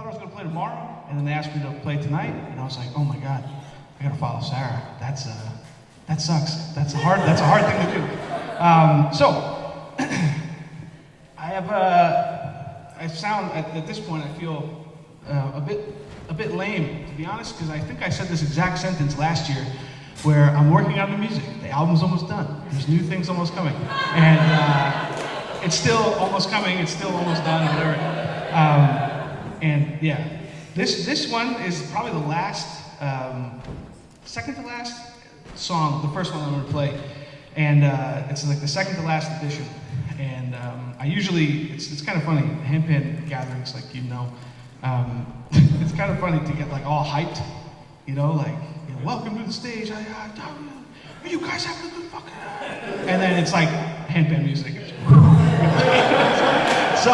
thought I was going to play tomorrow, and then they asked me to play tonight, and I was like, oh my God, I got to follow Sarah. That sucks. That's a hard thing to do. I sound at this point, I feel a bit lame, to be honest, because I think I said this exact sentence last year, where I'm working on the music. The album's almost done. There's new things almost coming, and it's still almost coming. It's still almost done, or whatever. And yeah, this one is probably the last, second to last song, the first one I'm going to play, and it's like the second to last edition. And I usually, it's kind of funny, handpan gatherings, like it's kind of funny to get like all hyped, like, welcome to the stage, are you guys having a good fucking and then it's like handpan music. So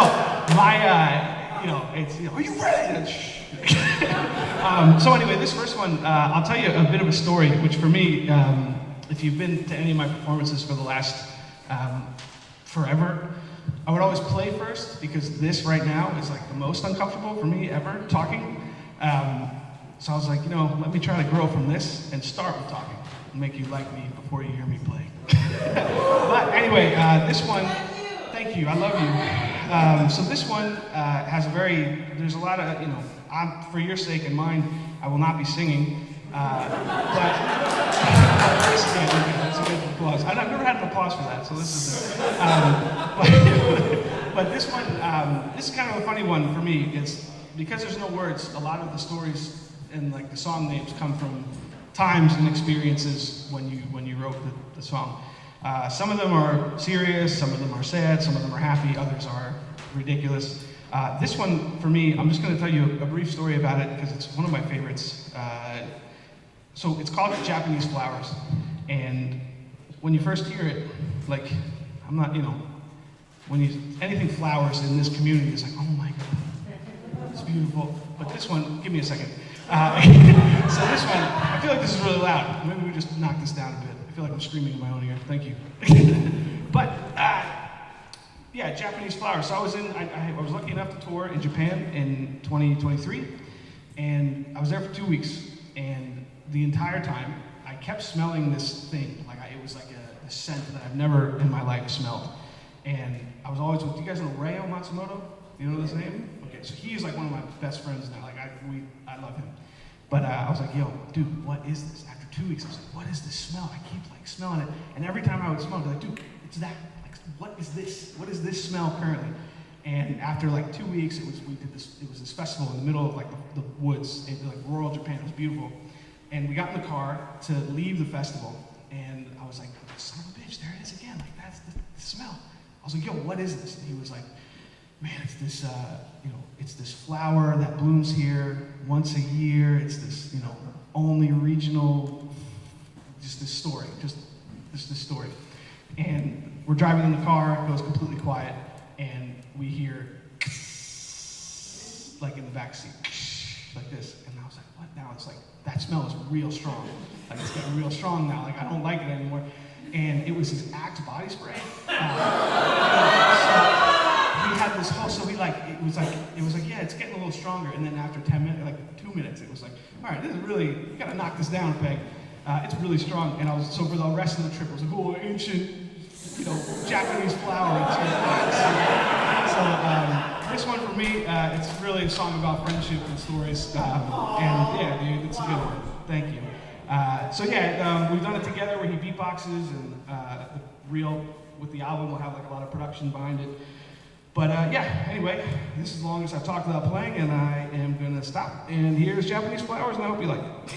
are you ready? So anyway, this first one, I'll tell you a bit of a story, which for me, if you've been to any of my performances for the last forever, I would always play first, because this right now is like the most uncomfortable for me ever, talking. So I was like, let me try to grow from this and start with talking, and make you like me before you hear me play. But anyway, this one, thank you, I love you. So this one has there's a lot of, for your sake and mine, I will not be singing. But that's a good applause. I've never had an applause for that, so this is but this one, this is kind of a funny one for me. It's because there's no words. A lot of the stories and like the song names come from times and experiences when you wrote the song. Some of them are serious, some of them are sad, some of them are happy, others are ridiculous. This one, for me, I'm just going to tell you a brief story about it because it's one of my favorites. So it's called Japanese Flowers, and when you first hear it, like, I'm not, anything flowers in this community is like, oh my God, it's beautiful. But this one, give me a second. So this one, I feel like this is really loud. Maybe we just knock this down a bit. I feel like I'm screaming in my own ear. Thank you. But yeah, Japanese Flowers. So I was lucky enough to tour in Japan in 2023, and I was there for 2 weeks. And the entire time, I kept smelling this thing. It was like a scent that I've never in my life smelled. And I was always with, do you guys know Reo Matsumoto? You know his name? Okay, so he is like one of my best friends now. I love him. But I was like, yo, dude, what is this? After 2 weeks, I was like, what is this smell? I keep smelling it. And every time I would smell it, I'd be like, dude, it's that. What is this? What is this smell currently? And after 2 weeks, it was this festival in the middle of the woods, in rural Japan. It was beautiful. And we got in the car to leave the festival, and I was like, son of a bitch, there it is again. That's the smell. I was like, yo, what is this? And he was like, man, it's this, it's this flower that blooms here once a year. It's this, only regional, just this story, just this story. And we're driving in the car, it goes completely quiet, and we hear in the backseat, like this. And I was like, what now? It's like, that smell is real strong. It's getting real strong now. I don't like it anymore. And it was his Axe body spray. So he had this whole, it was like, yeah, it's getting a little stronger. And then after 10 minutes, 2 minutes, it was like, all right, this is really, you gotta knock this down, Peg. It's really strong. And so for the rest of the trip, it was like, oh, ancient, Japanese flower. So this one for me, it's really a song about friendship and stories. And yeah, dude, it's a good one. Thank you. So yeah, we've done it together where he beatboxes, and with the album we'll have a lot of production behind it. But yeah, anyway, this is as long as I've talked about playing, and I am gonna stop. And here's Japanese Flowers, and I hope you like it.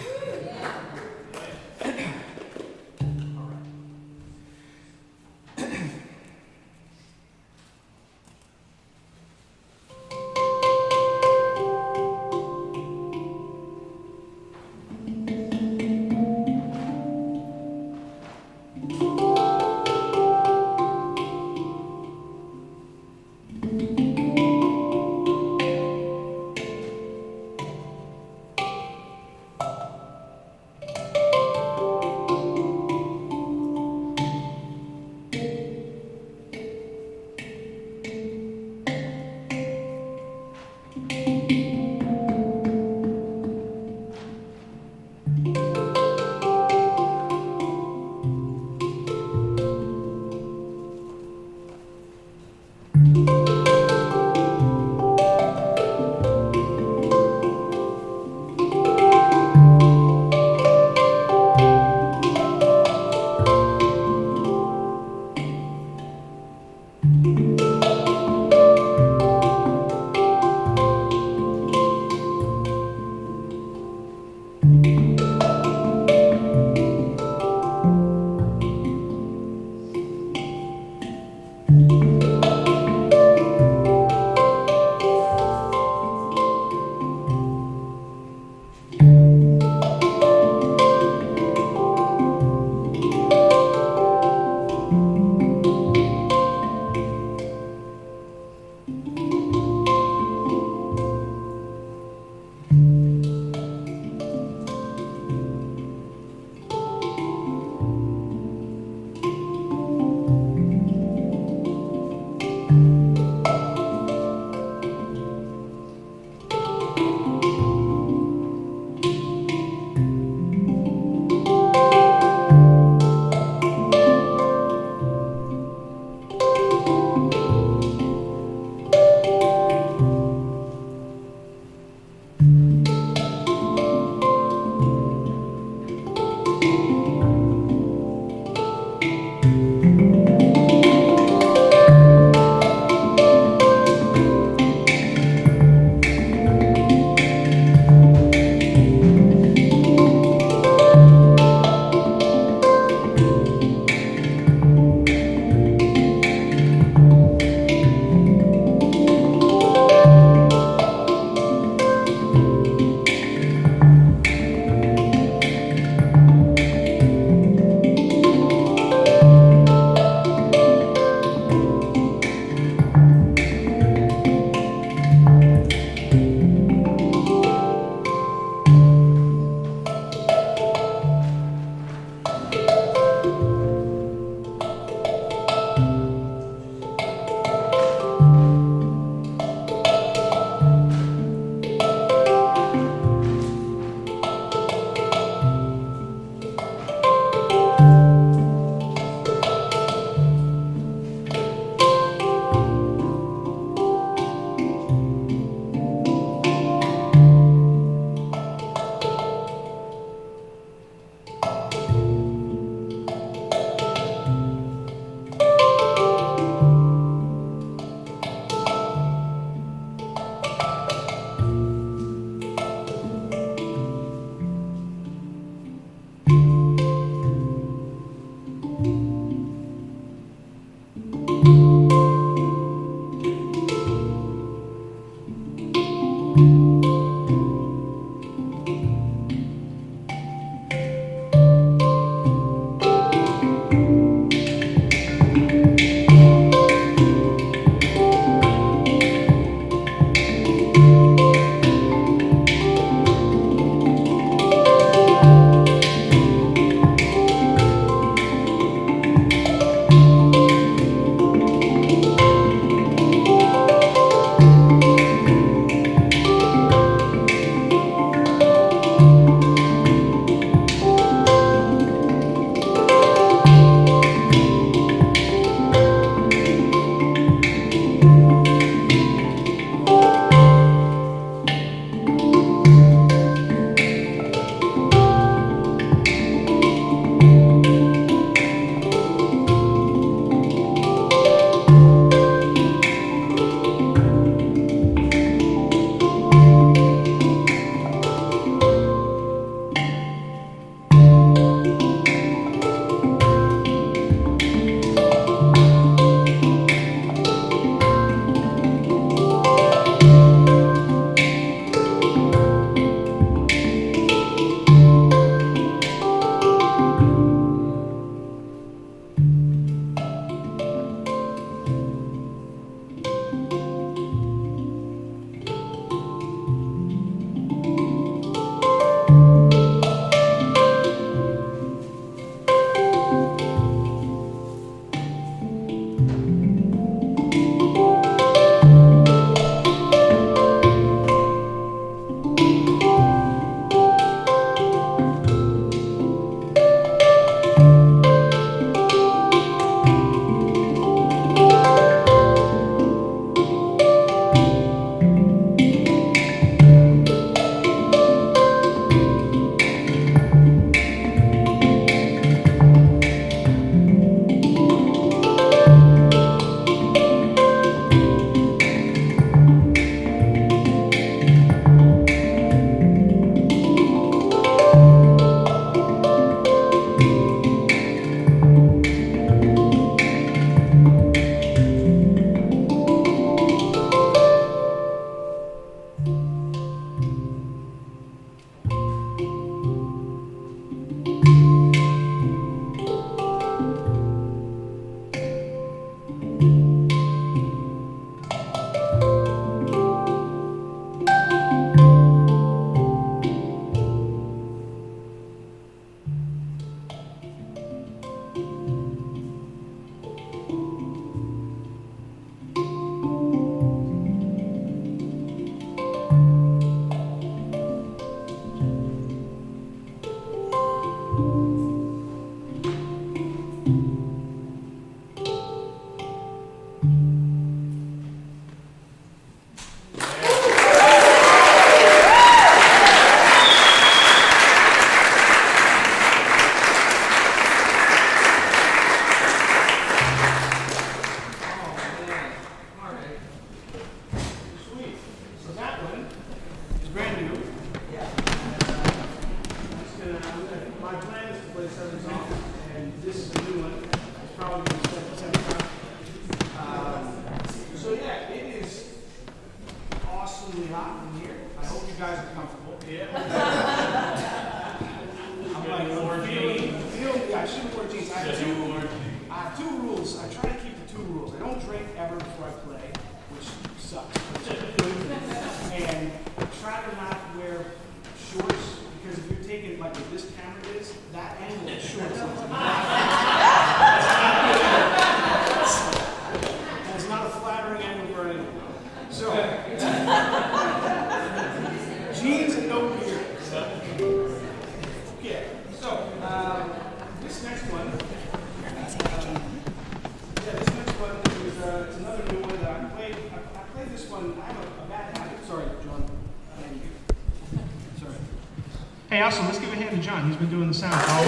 Hey, also, let's give a hand to John. He's been doing the sound all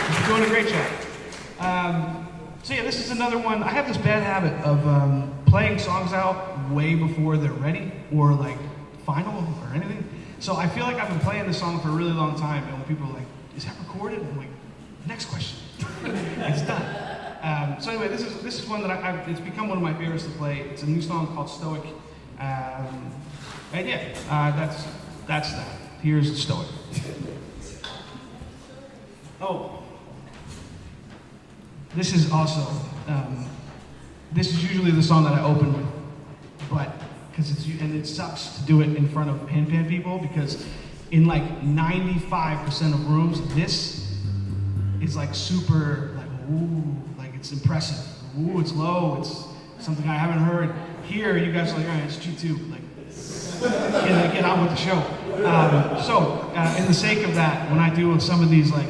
He's been doing a great job. So yeah, this is another one. I have this bad habit of playing songs out way before they're ready or like final or anything. So I feel like I've been playing this song for a really long time, and when people are like, "Is that recorded?" I'm like, "Next question." It's done. So anyway, this is one that it's become one of my favorites to play. It's a new song called Stoic. And yeah, that's that. Here's the Stoic. Oh, this is also, this is usually the song that I open with, but, and it sucks to do it in front of pan people, because in like 95% of rooms, this is like super, like, ooh, like it's impressive. Ooh, it's low, it's something I haven't heard. Here, you guys are like, all right, it's G2, like, get on with the show. In the sake of that, when I do some of these like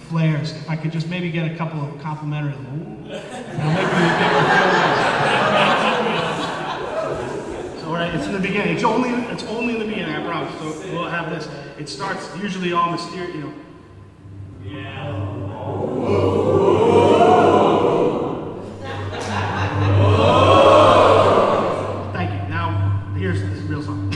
flares, if I could just maybe get a couple of complimentary, ooh, it'll make me feel nice. So right, it's in the beginning. It's only in the beginning, I promise. So we'll have this. It starts usually all mysterious, you know. Yeah. Thank you. Now here's this real song.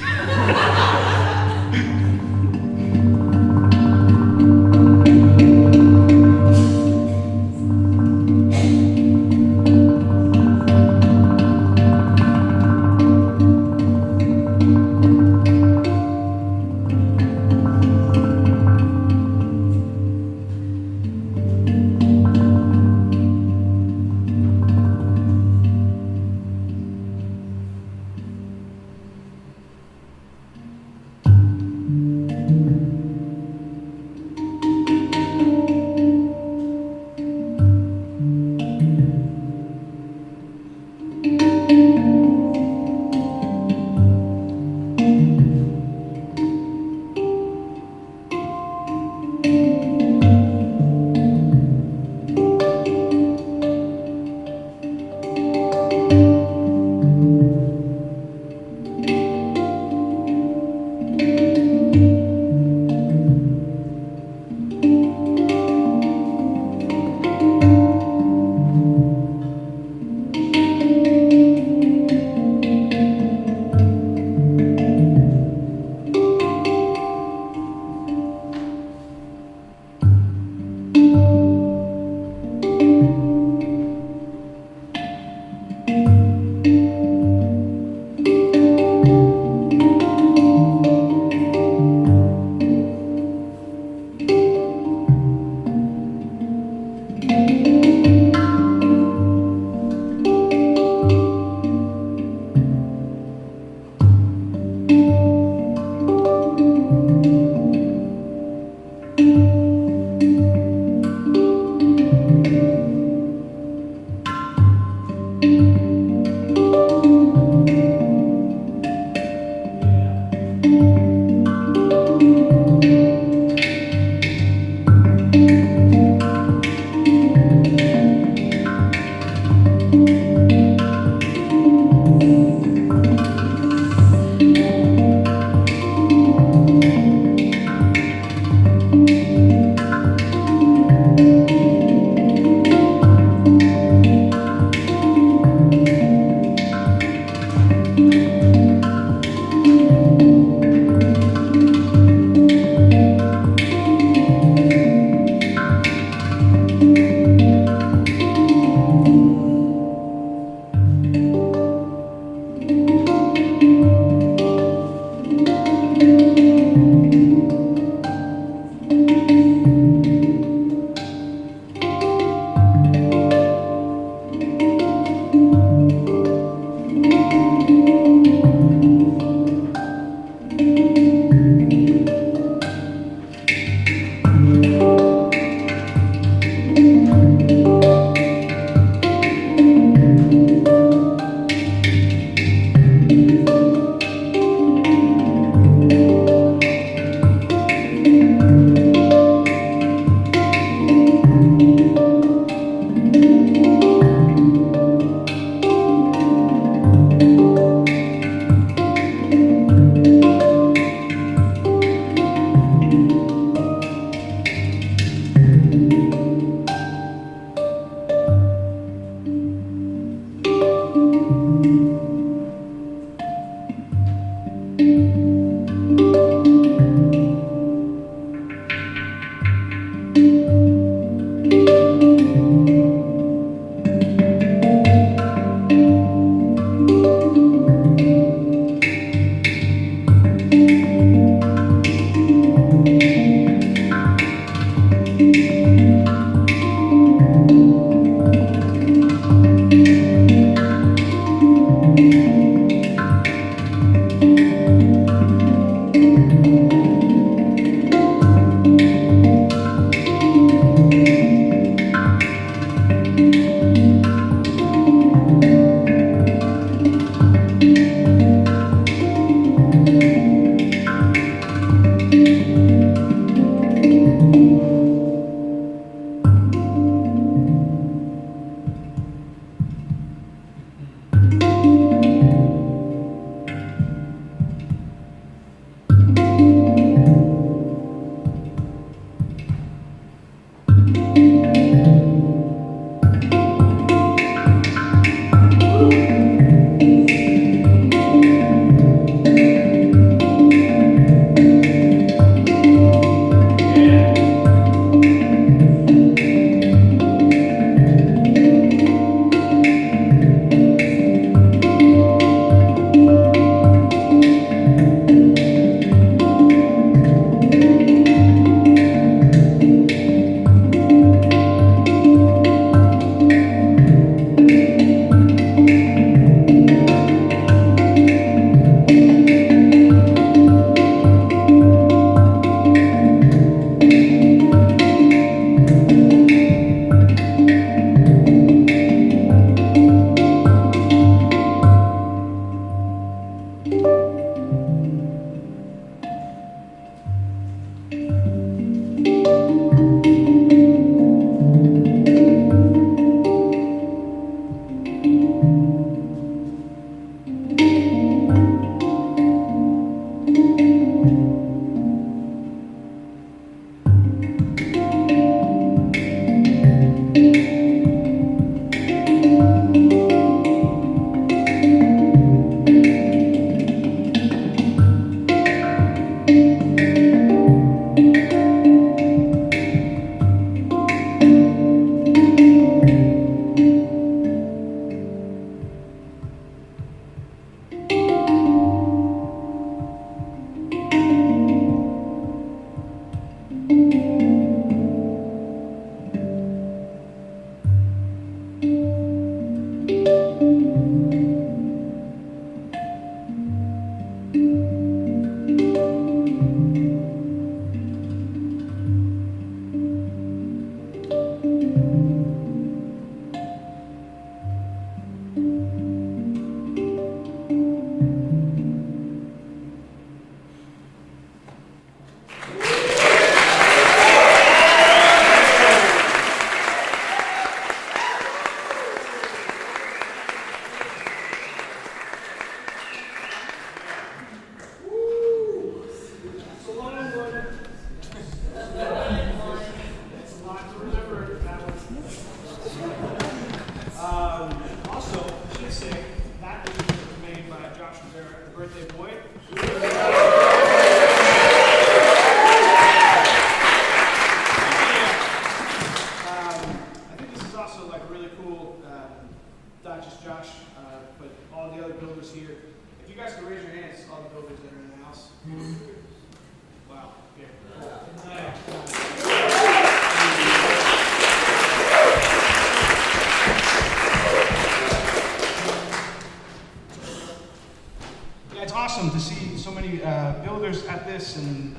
Awesome to see so many builders at this and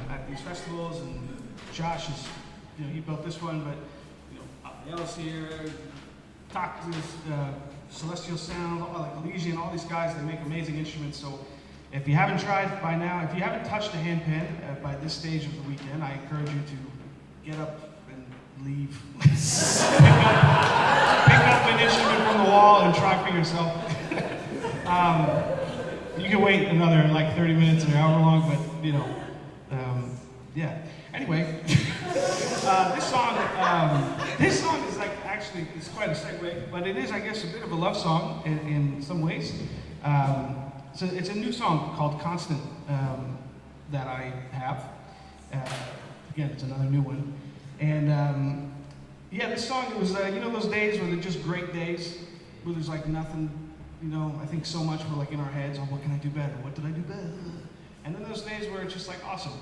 at these festivals. And Josh is, he built this one, but Raphael's here, Tactus, Celestial Sound, like Elysian, all these guys, they make amazing instruments. So if you haven't tried by now, if you haven't touched a handpan by this stage of the weekend, I encourage you to get up and leave. pick up an instrument from the wall and try for yourself. You can wait another like 30 minutes or however long, but yeah. Anyway, this song is like actually it's quite a segue, but it is, I guess, a bit of a love song in some ways. So it's a new song called "Constant" that I have. Again, it's another new one, and yeah, this song it was those days where they're just great days, where there's like nothing. I think so much we're like in our heads, oh, what can I do better? What did I do better? And then those days where it's just like awesome.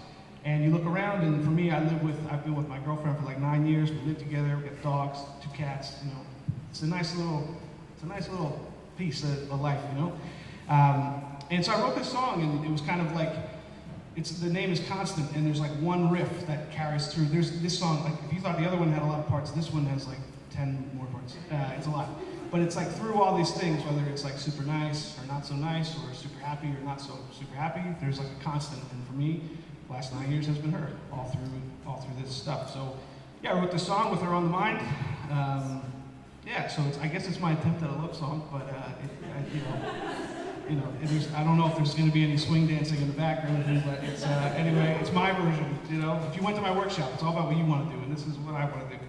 And you look around, and for me, I've been with my girlfriend for like 9 years. We live together, we got dogs, 2 cats, It's a nice little piece of life, And so I wrote this song, and it was kind of like, the name is Constant, and there's like one riff that carries through. There's this song, like if you thought the other one had a lot of parts, this one has like 10 more parts. It's a lot. But it's like through all these things, whether it's like super nice or not so nice, or super happy or not so super happy, there's like a constant. And for me, the last 9 years has been her all through this stuff. So yeah, I wrote this song with her on the mind. Yeah, so I guess it's my attempt at a love song, but I don't know if there's going to be any swing dancing in the back or anything, but it's anyway, it's my version. If you went to my workshop, it's all about what you want to do, and this is what I want to do.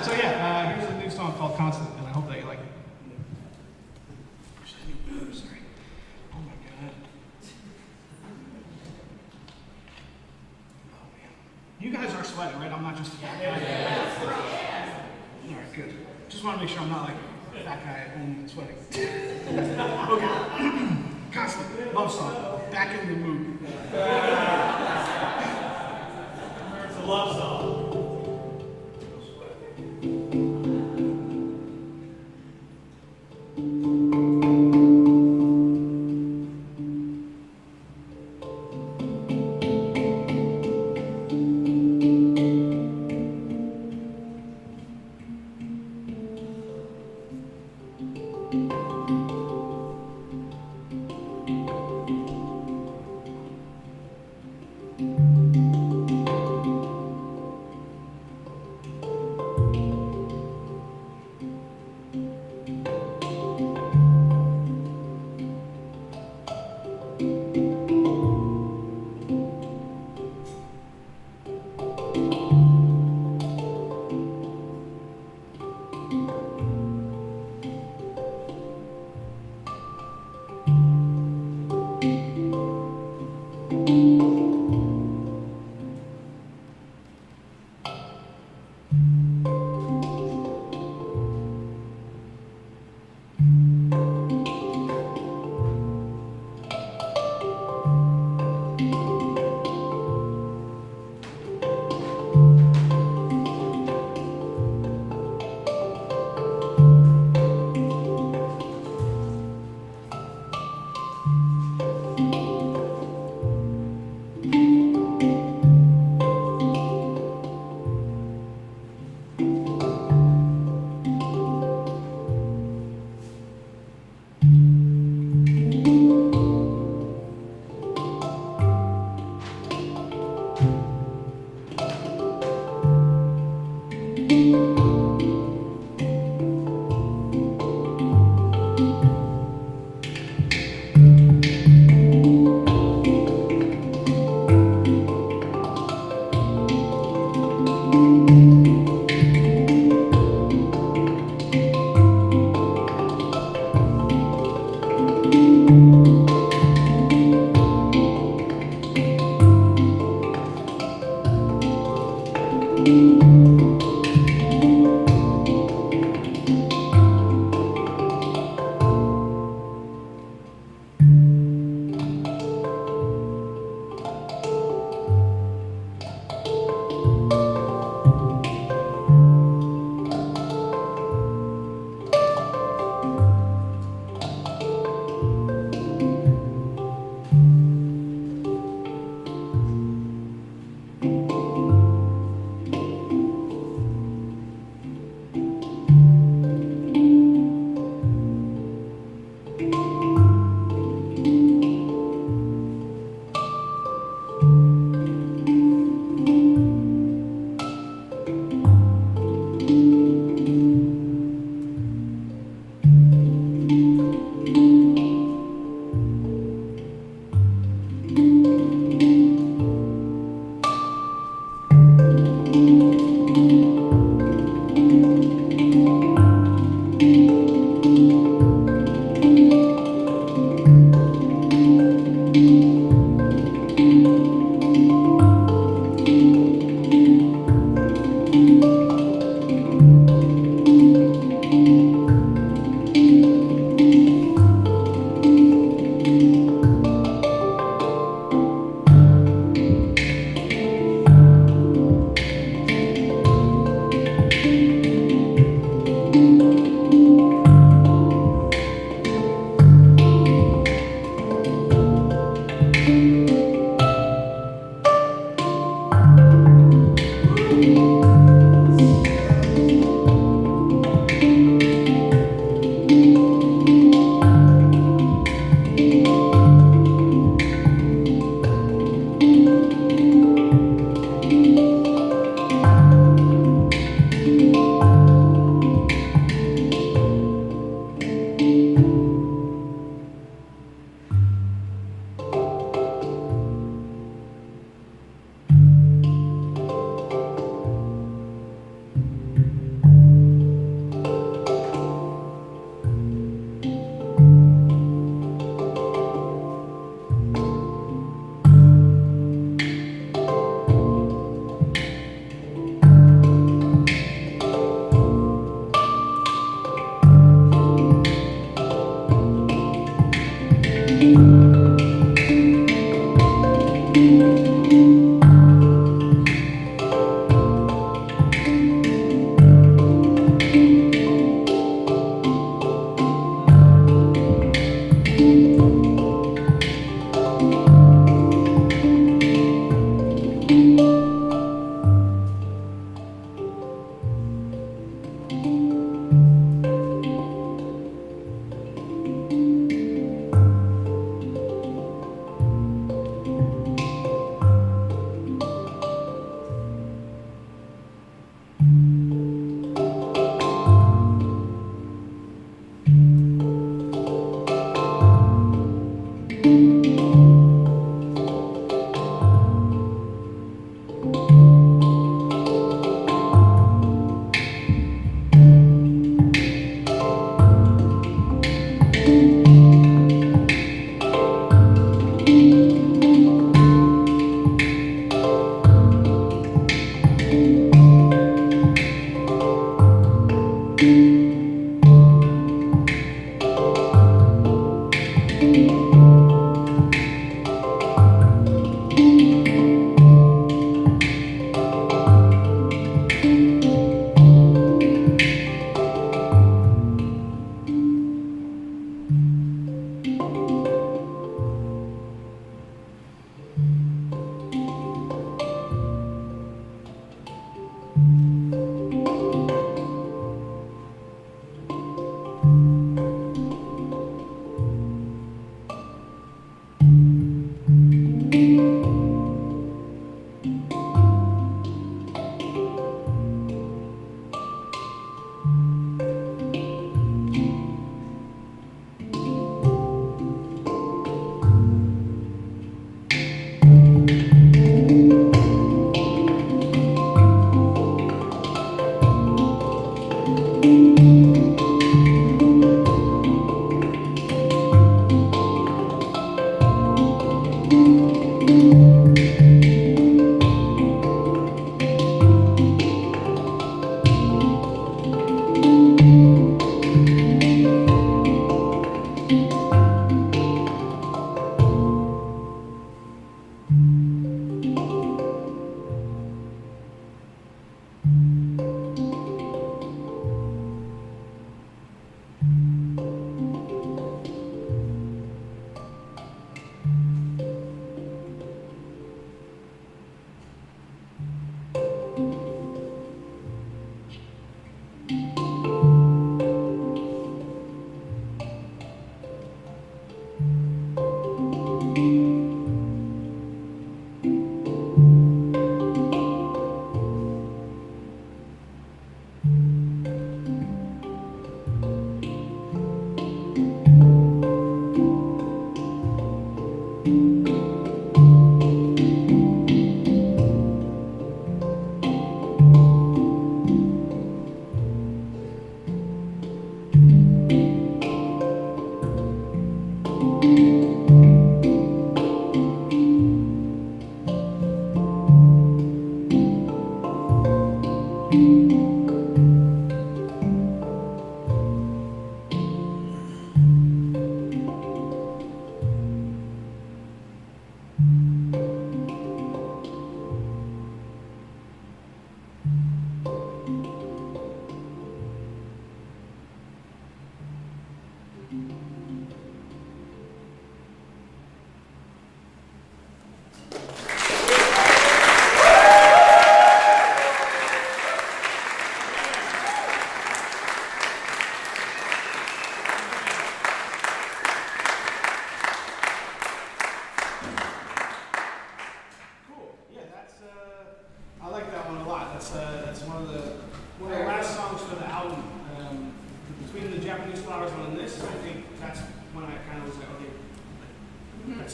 So yeah, here's a new song called "Constant," and I hope that you like it. Sorry. Oh my God. Oh man. You guys are sweating, right? I'm not just a fat guy. All right, good. Just want to make sure I'm not like a fat guy at home and sweating. Okay. "Constant," love song. Back in the mood. It's a love song.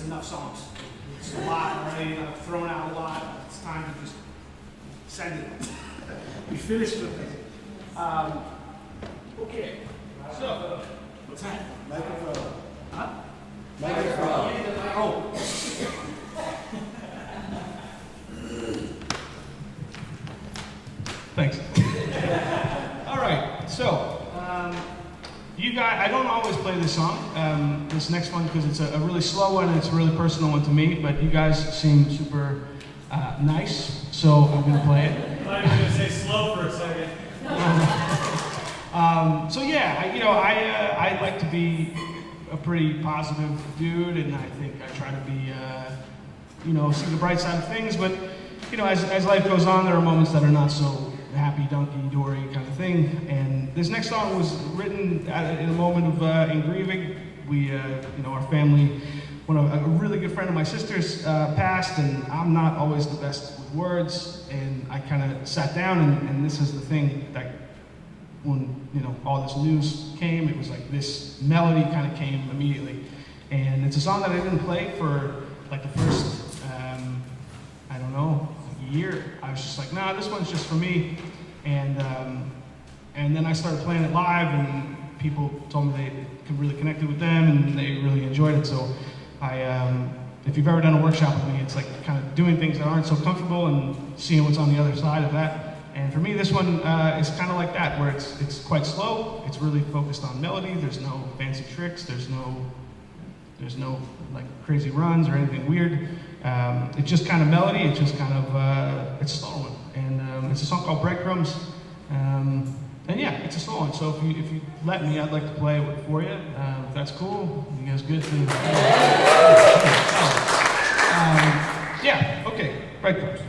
Enough songs. It's a lot already. I've thrown out a lot. It's time to just send it. We finished with it. Okay. So, what's that? Microphone. Huh? Microphone. Oh. Thanks. All right. So, you guys, I don't always play this song, this next one, because it's a really slow one and it's a really personal one to me, but you guys seem super nice, so I'm going to play it. I thought you were going to say slow for a second. So yeah, I like to be a pretty positive dude, and I think I try to be, see the bright side of things, but, as life goes on, there are moments that are not so happy, dory kind of thing. And this next song was written in a moment of in grieving. We, our family, a really good friend of my sister's passed, and I'm not always the best with words. And I kind of sat down, and this is the thing that when all this news came, it was like this melody kind of came immediately. And it's a song that I didn't play for like the first, I don't know, year. I was just like, nah, this one's just for me. And then I started playing it live, and people told me they could really connected with them, and they really enjoyed it. So if you've ever done a workshop with me, it's like kind of doing things that aren't so comfortable and seeing what's on the other side of that. And for me, this one is kind of like that, where it's quite slow. It's really focused on melody. There's no fancy tricks. There's no like crazy runs or anything weird. It's just kind of melody. It's just kind of it's a slow one, and it's a song called Breadcrumbs. And yeah, it's a slow one. So if you let me, I'd like to play it for you. If that's cool, you guys good? Yeah. Okay. Breadcrumbs.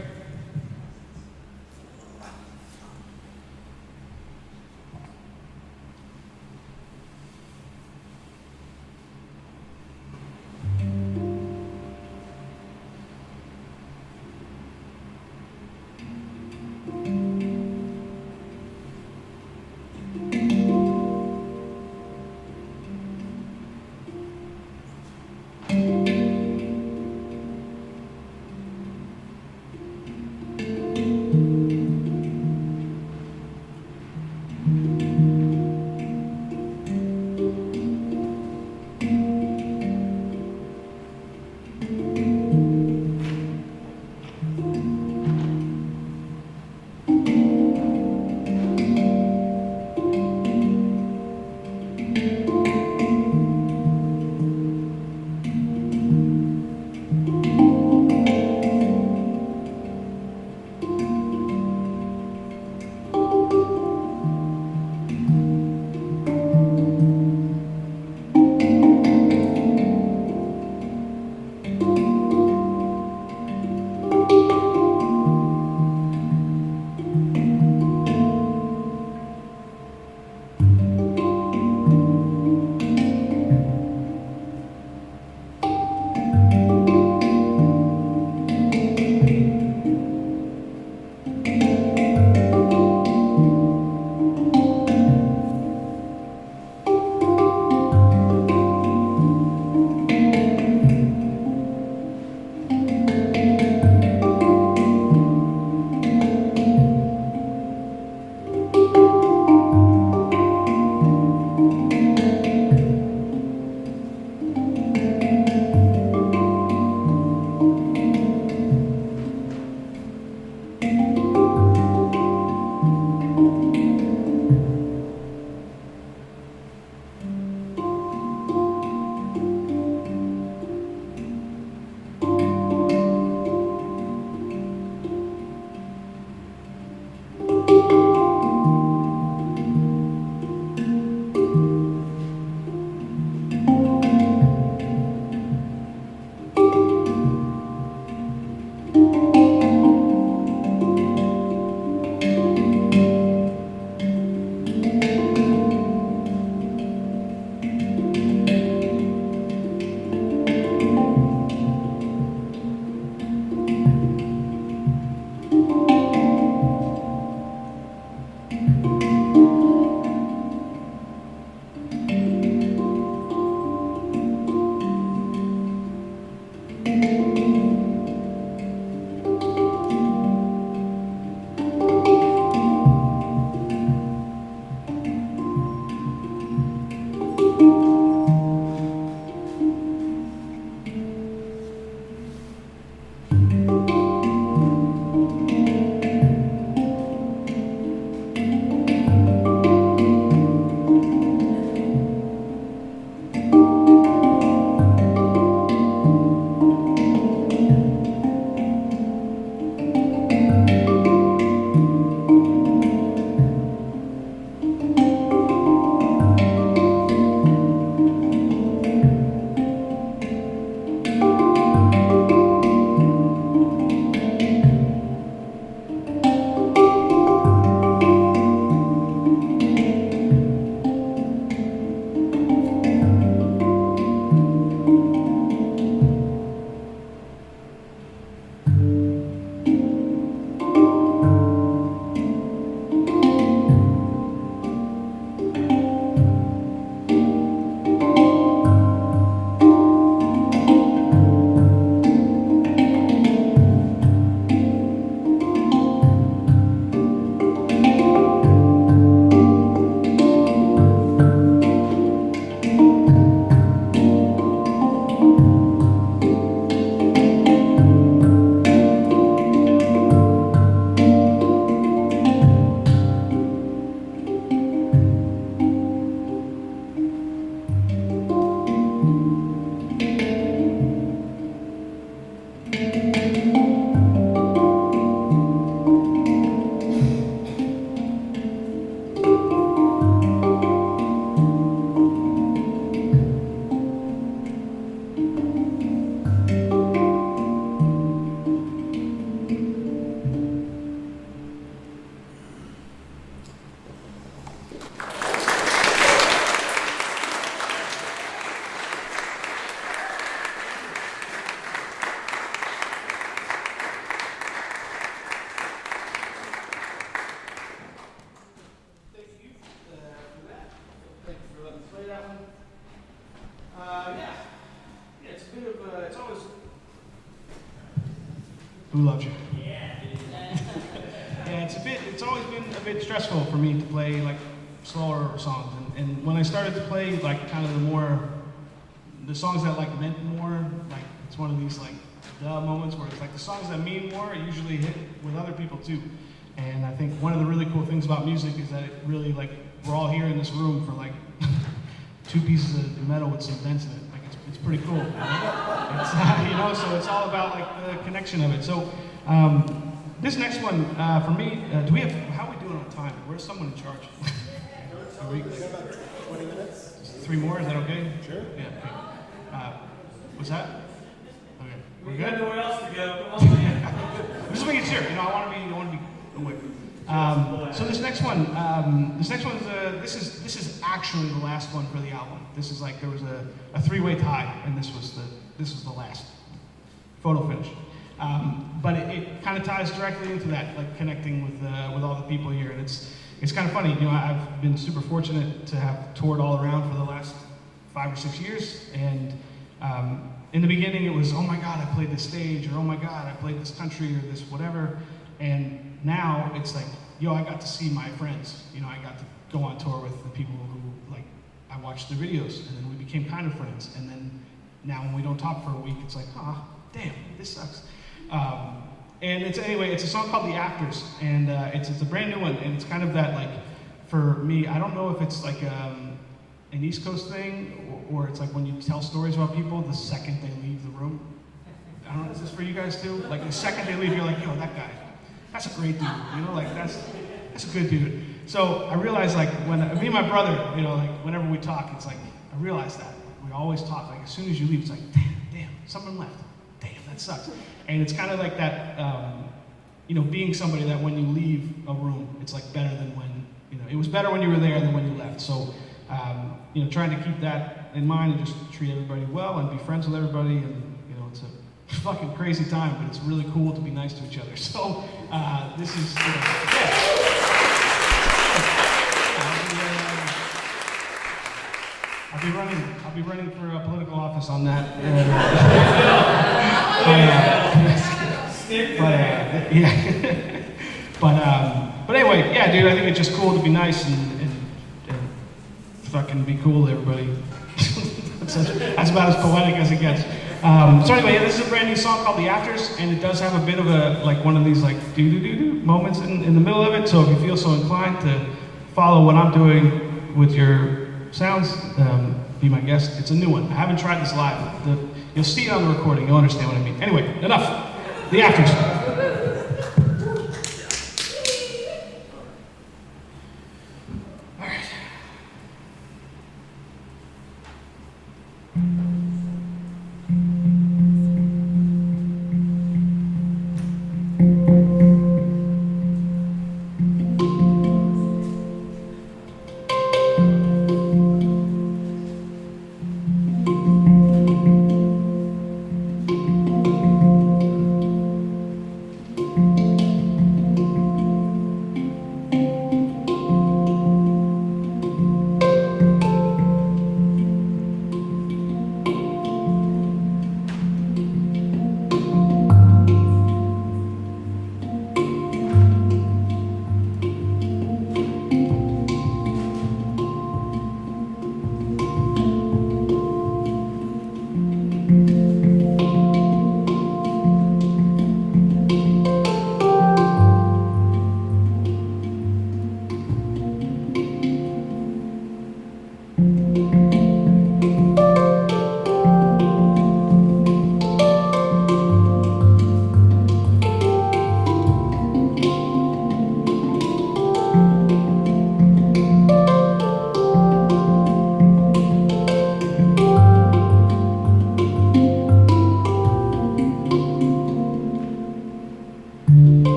Who loves you? Yeah, it's always been a bit stressful for me to play like slower songs. And when I started to play like kind of the songs that like meant more, like it's one of these like the moments where it's like the songs that mean more usually hit with other people too. And I think one of the really cool things about music is that it really like, we're all here in this room for like 2 pieces of metal with some vents in it. Like it's pretty cool. It's, so it's all about like the connection of it. So this next one for me, how are we doing on time? Where's someone in charge? We got about 20 minutes. 3 more, is that okay? Sure. Yeah, okay. What's that? Okay, we're We got good? nowhere else to go. Come on, man. Just making sure, I want to be awake. So this next one is this is actually the last one for the album. This is like, there was a 3-way tie, and this was the last photo finish. But it kind of ties directly into that, like connecting with all the people here, and it's kind of funny. I've been super fortunate to have toured all around for the last 5 or 6 years, and in the beginning it was, oh my God, I played this stage, or oh my God, I played this country, or this whatever, and now it's like, I got to see my friends. I got to go on tour with the people who, like, I watched their videos, and then we became kind of friends, and then now when we don't talk for a week, it's like, damn, this sucks. And it's a song called The Afters, and it's a brand new one, and it's kind of that, like, for me, I don't know if it's like an East Coast thing, or it's like when you tell stories about people the second they leave the room. I don't know, is this for you guys too? Like the second they leave, you're like, that guy, that's a great dude, like that's a good dude. So I realized, like, when me and my brother, like whenever we talk, it's like, I realize that. We always talk, like as soon as you leave, it's like, damn, someone left. Damn, that sucks. And it's kind of like that, being somebody that when you leave a room, it's like better than when, it was better when you were there than when you left. So, trying to keep that in mind and just treat everybody well and be friends with everybody. And, it's a fucking crazy time, but it's really cool to be nice to each other. So, this is, I'll be running for political office on that. But anyway, yeah, dude, I think it's just cool to be nice and fucking be cool to everybody. That's about as poetic as it gets. So anyway, this is a brand new song called The Afters, and it does have a bit of one of these like do-do-do-do moments in the middle of it, so if you feel so inclined to follow what I'm doing with your sounds, be my guest. It's a new one. I haven't tried this live. You'll see it on the recording. You'll understand what I mean. Anyway, enough. The Afters. All right.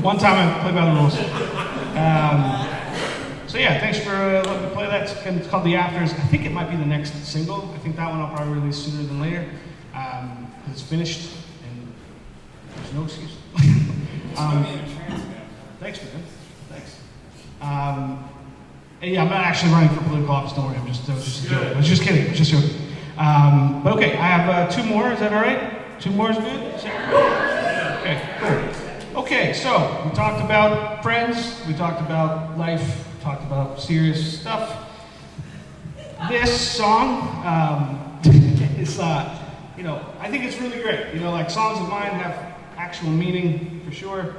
One time I played by the rules. So yeah, thanks for letting me play that. It's called The Afters. I think it might be the next single. I think that one I'll probably release sooner than later. It's finished and there's no excuse. Thanks, man. Thanks. Yeah, I'm not actually running for political office. Don't worry. I'm just joking. I was just kidding. I was just joking. But okay, I have 2 more. Is that all right? 2 more is good? Okay, cool. Okay, so we talked about friends. We talked about life. We talked about serious stuff. This song is, I think it's really great. Like songs of mine have actual meaning for sure.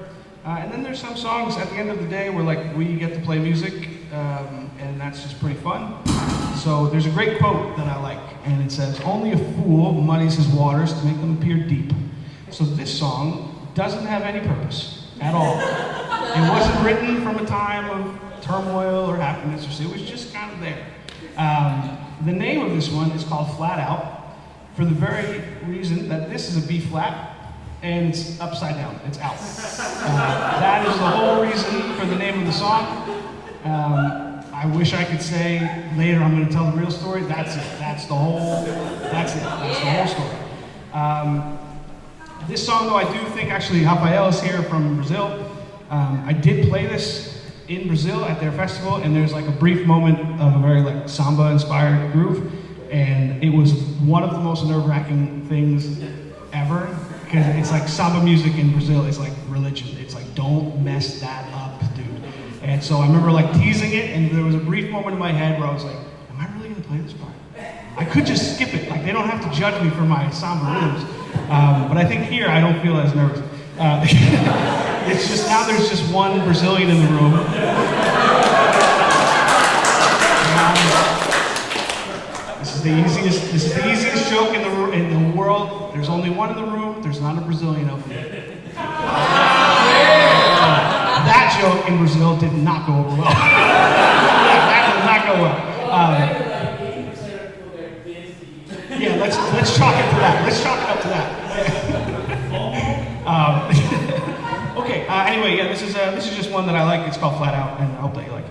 And then there's some songs at the end of the day where like we get to play music, and that's just pretty fun. So there's a great quote that I like, and it says, "Only a fool muddies his waters to make them appear deep." So this song doesn't have any purpose at all. It wasn't written from a time of turmoil or happiness, it was just kind of there. The name of this one is called Flat Out, for the very reason that this is a B flat, and it's upside down, it's out. That is the whole reason for the name of the song. I wish I could say later I'm going to tell the real story. That's it. That's the whole story. This song, though, I do think actually Rafael is here from Brazil. I did play this in Brazil at their festival, and there's like a brief moment of a very like samba-inspired groove, and it was one of the most nerve-wracking things ever. Because it's like samba music in Brazil is like religion. It's like, don't mess that up, dude. And so I remember like teasing it, and there was a brief moment in my head where I was like, am I really gonna play this part? I could just skip it. Like they don't have to judge me for my samba rhythms. But I think here I don't feel as nervous. It's just now there's just one Brazilian in the room. This is the easiest joke in the world. There's only one in the room. There's not a Brazilian over there. That joke in Brazil did not go over well. That did not go well. Yeah, let's chalk it to that. Let's chalk it up to that. Okay. Anyway, yeah, this is just one that I like. It's called Flat Out, and I hope that you like it.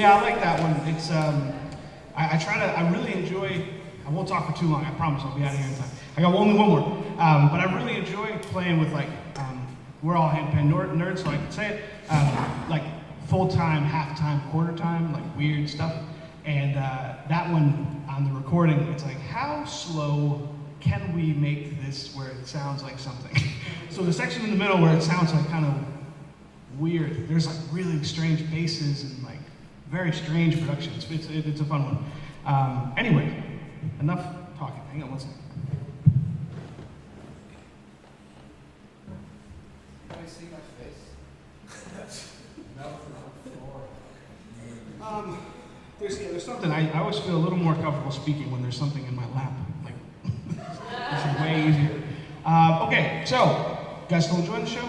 Yeah, I like that one. It's I really enjoy. I won't talk for too long. I promise I'll be out of here in time. I got only one more. But I really enjoy playing with we're all handpan nerds, so I can say it. Like full time, half time, quarter time, like weird stuff. And that one on the recording, it's like, how slow can we make this where it sounds like something? So the section in the middle where it sounds like kind of weird, there's like really strange basses and like very strange productions. It's a fun one. Anyway, enough talking. Hang on one second. Can I see my face? No. There's something, I always feel a little more comfortable speaking when there's something in my lap. Like, this is way easier. Okay, so, you guys still enjoying the show?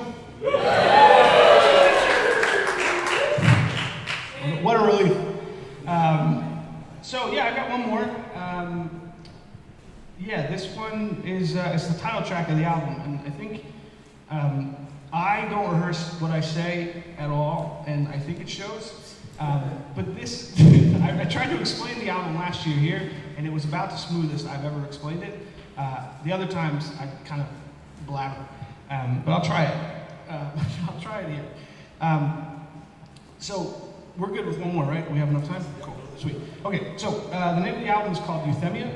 What a relief. So yeah, I got one more. Yeah, this one is it's the title track of the album, and I think I don't rehearse what I say at all, and I think it shows. But this, I tried to explain the album last year here, and it was about the smoothest I've ever explained it. The other times I kind of blabber, but I'll try it. I'll try it here. So we're good with one more, right? We have enough time? Cool, sweet. Okay, so the name of the album is called Euthymia.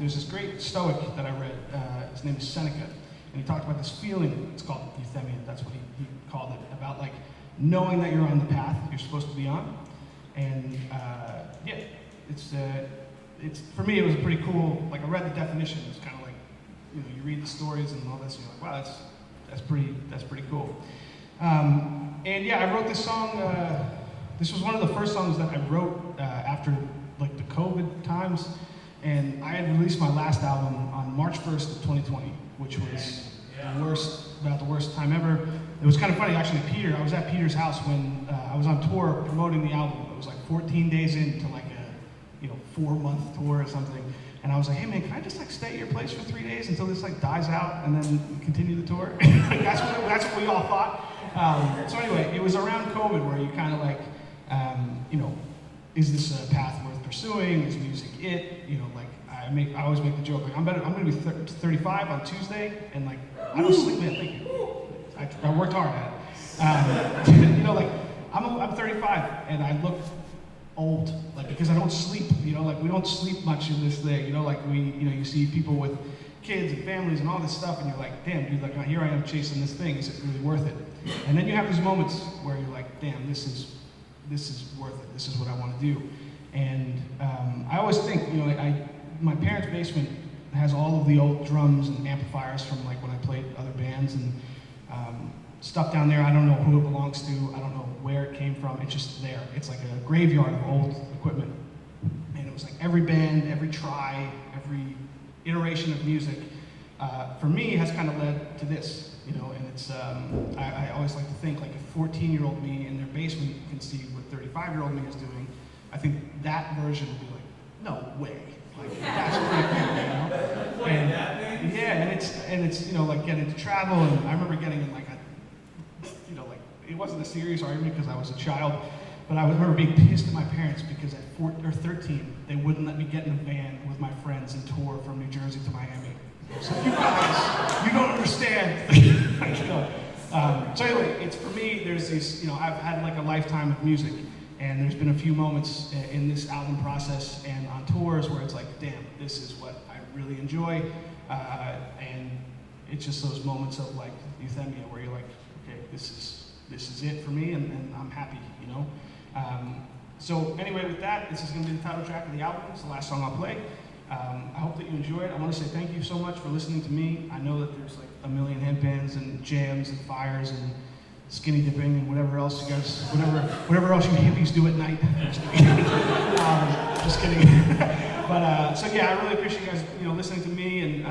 There's this great Stoic that I read. His name is Seneca, and he talked about this feeling. It's called Euthymia. That's what he called it, about like knowing that you're on the path you're supposed to be on. And yeah, it's for me it was a pretty cool. Like I read the definition. It's kind of like, you know, you read the stories and all this, and you're like, wow, that's pretty cool. And yeah, I wrote this song. This was one of the first songs that I wrote after like the COVID times, and I had released my last album on March 1st of 2020, which was about the worst time ever. It was kind of funny, actually. I was at Peter's house when I was on tour promoting the album. It was like 14 days into like a 4-month tour or something, and I was like, hey man, can I just like stay at your place for 3 days until this like dies out and then continue the tour? That's what we all thought. So anyway, it was around COVID where you kind of like, is this a path worth pursuing? Is music it? Like I always make the joke like I'm going to be 35 on Tuesday, and like I don't sleep. Man, thank you. I worked hard at it. Like I'm 35 and I look old, like because I don't sleep. Like we don't sleep much in this thing. Like you see people with kids and families and all this stuff, and you're like, damn, dude, like here I am chasing this thing. Is it really worth it? And then you have these moments where you're like, damn, this is worth it. This is what I want to do. And I always think, my parents' basement has all of the old drums and amplifiers from like when I played other bands, and stuff down there. I don't know who it belongs to. I don't know where it came from. It's just there. It's like a graveyard of old equipment. And it was like every band, every try, every iteration of music, for me, has kind of led to this. And it's, I always like to think like if 14-year-old me in their basement can see what 35-year-old me is doing, I think that version would be like, no way. Like, that's pretty cool, And yeah, and it's like getting to travel, and I remember getting in like a, like, it wasn't a serious argument because I was a child, but I remember being pissed at my parents because at 14 or 13, they wouldn't let me get in a van with my friends and tour from New Jersey to Miami. So you guys, you don't understand. So anyway, it's for me, there's these, I've had like a lifetime of music, and there's been a few moments in this album process and on tours where it's like, damn, this is what I really enjoy. And it's just those moments of like Euthymia where you're like, okay, this is it for me, and I'm happy, So anyway, with that, this is going to be the title track of the album. It's the last song I'll play. I hope that you enjoy it. I want to say thank you so much for listening to me. I know that there's like a million handpans and jams and fires and skinny dipping and whatever else you guys, whatever else you hippies do at night. Just kidding. But so yeah, I really appreciate you guys, listening to me. And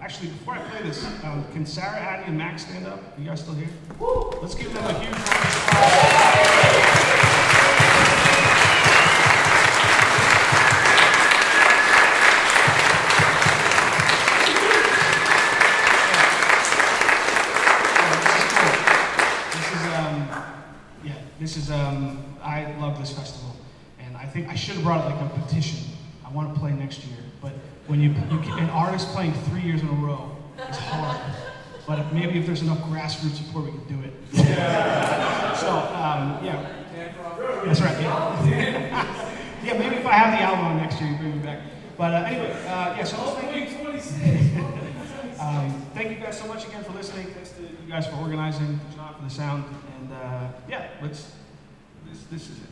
actually, before I play this, can Sarah, Addie, and Max stand up? Are you guys still here? Woo! Let's give them a huge round of applause. This is, I love this festival. brought it like a petition. I want to play next year, but when an artist playing 3 years in a row is hard. But maybe if there's enough grassroots support, we can do it. Yeah. So yeah, that's right. Yeah. Yeah, maybe if I have the album next year, you bring me back. But anyway, yeah. So thank you guys so much again for listening. Thanks to you guys for organizing, John for the sound, and yeah, this is it.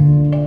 Thank you.